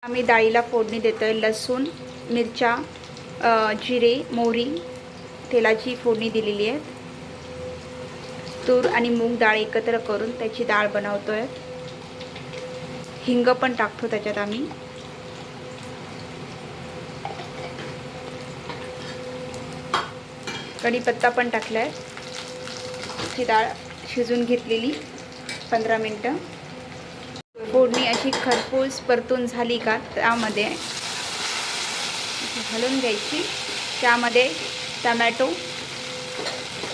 आम्ही डाळीला फोडणी देतोय. लसूण, मिरच्या, जिरे, मोहरी, तेलाची फोडणी दिलेली आहे. तूर आणि मूग डाळ एकत्र करून त्याची डाळ बनवतोय. हिंग पण टाकतो त्याच्यात आम्ही. कढीपत्ता पण टाकलाय. ही डाळ शिजून घेतलेली 15 मिनिटं. फोडणी अशी खरपूस परतून झाली का त्यामध्ये हलवून घ्यायची. त्यामध्ये टमॅटो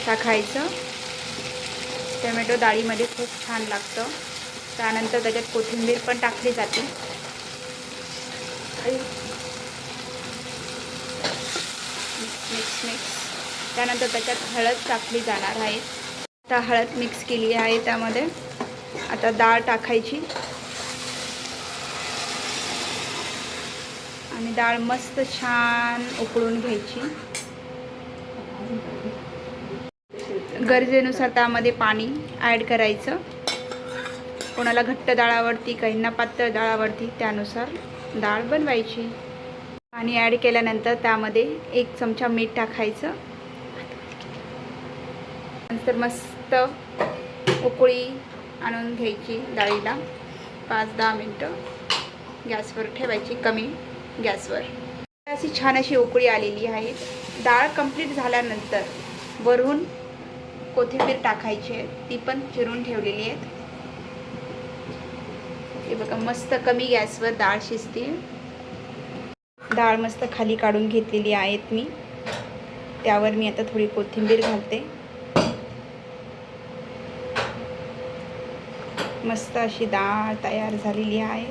टाकायचं. टमॅटो डाळीमध्ये खूप छान लागतं. त्यानंतर त्याच्यात कोथिंबीर पण टाकली जाते. मिक्स. त्यानंतर त्याच्यात हळद टाकली जाणार आहे. आता हळद मिक्स केली आहे त्यामध्ये. आता डाळ टाकायची आणि डाळ मस्त छान उकळून घ्यायची. गरजेनुसार त्यामध्ये पाणी ॲड करायचं. कोणाला घट्ट डाळ आवडती, काहींना पातळ डाळ आवडती, त्यानुसार डाळ बनवायची. पाणी ॲड केल्यानंतर त्यामध्ये 1 चमचा मीठ टाकायचं. नंतर मस्त उकळी आणून घ्यायची डाळीला. 5-10 मिनटं गॅसवर ठेवायची, कमी गॅसवर. अशी छान अशी उकळी आलेली आहे. डाळ कंप्लीट झाल्यानंतर वरून कोथिंबीर टाकायची आहे. ती पण चिरून ठेवलेली आहे. हे बघा मस्त कमी गॅसवर डाळ शिजते. डाळ मस्त खाली काढून घेतलेली आहेत मी. त्यावर मी आता थोडी कोथिंबीर घालते. मस्त अशी डाळ तयार झालेली आहे.